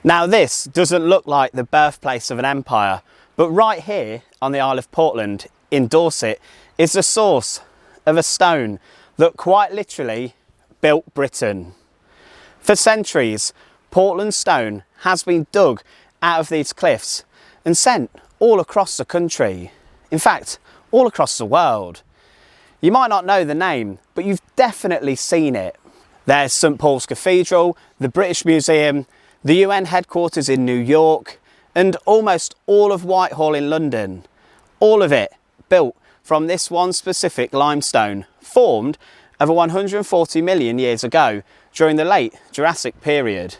Now this doesn't look like the birthplace of an empire, but right here on the Isle of Portland in Dorset is the source of a stone that quite literally built Britain. For centuries, Portland stone has been dug out of these cliffs and sent all across the country. In fact, all across the world. You might not know the name, but you've definitely seen it. There's St Paul's Cathedral, the British Museum, the UN headquarters in New York, and almost all of Whitehall in London. All of it built from this one specific limestone, formed over 140 million years ago during the late Jurassic period.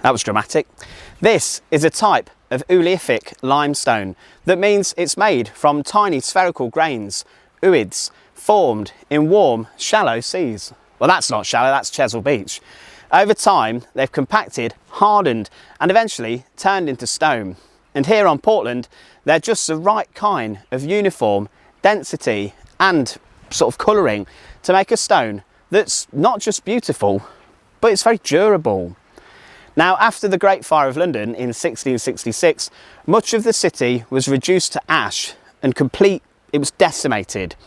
That was dramatic. This is a type of oolific limestone that means it's made from tiny spherical grains, ooids, formed in warm, shallow seas. Well, that's not shallow, that's Chesil Beach. Over time, they've compacted, hardened, and eventually turned into stone. And here on Portland, they're just the right kind of uniform, density, and sort of colouring to make a stone that's not just beautiful, but it's very durable. Now, after the Great Fire of London in 1666, much of the city was reduced to ash and it was decimated.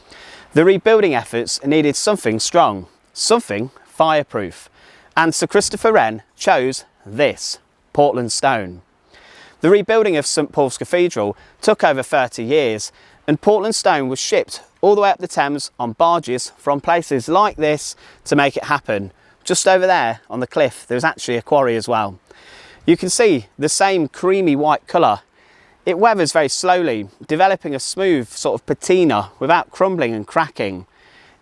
The rebuilding efforts needed something strong, something fireproof, and Sir Christopher Wren chose this, Portland stone. The rebuilding of St Paul's Cathedral took over 30 years, and Portland stone was shipped all the way up the Thames on barges from places like this to make it happen. Just over there on the cliff, there's actually a quarry as well. You can see the same creamy white colour. It weathers very slowly, developing a smooth sort of patina without crumbling and cracking.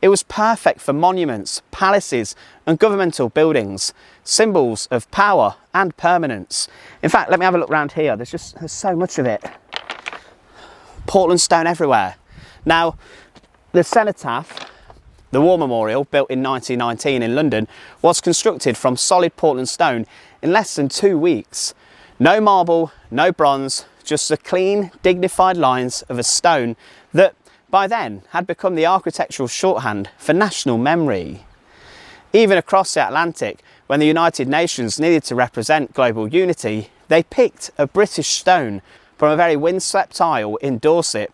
It was perfect for monuments, palaces and governmental buildings, symbols of power and permanence. In fact, let me have a look around here. There's so much of it. Portland stone everywhere. Now, the cenotaph, the War Memorial, built in 1919 in London, was constructed from solid Portland stone in less than 2 weeks. No marble, no bronze, just the clean, dignified lines of a stone that by then had become the architectural shorthand for national memory. Even across the Atlantic, when the United Nations needed to represent global unity, they picked a British stone from a very windswept isle in Dorset.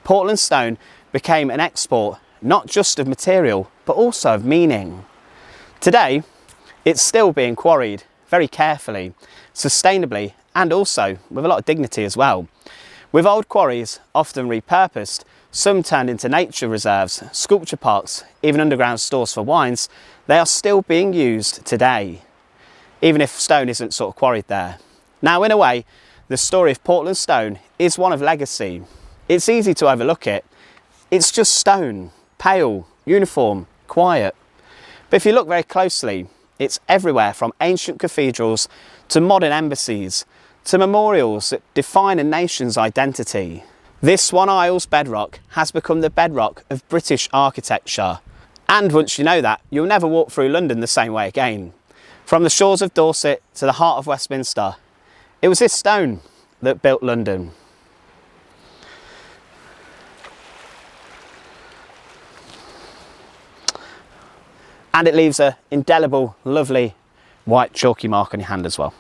Portland stone became an export not just of material, but also of meaning. Today, it's still being quarried very carefully, sustainably, and also with a lot of dignity as well. With old quarries often repurposed, some turned into nature reserves, sculpture parks, even underground stores for wines, they are still being used today, even if stone isn't sort of quarried there. Now, in a way, the story of Portland stone is one of legacy. It's easy to overlook it. It's just stone. Pale, uniform, quiet. But if you look very closely, it's everywhere from ancient cathedrals to modern embassies to memorials that define a nation's identity. This one isle's bedrock has become the bedrock of British architecture. And once you know that, you'll never walk through London the same way again. From the shores of Dorset to the heart of Westminster, it was this stone that built London. And it leaves an indelible, lovely white chalky mark on your hand as well.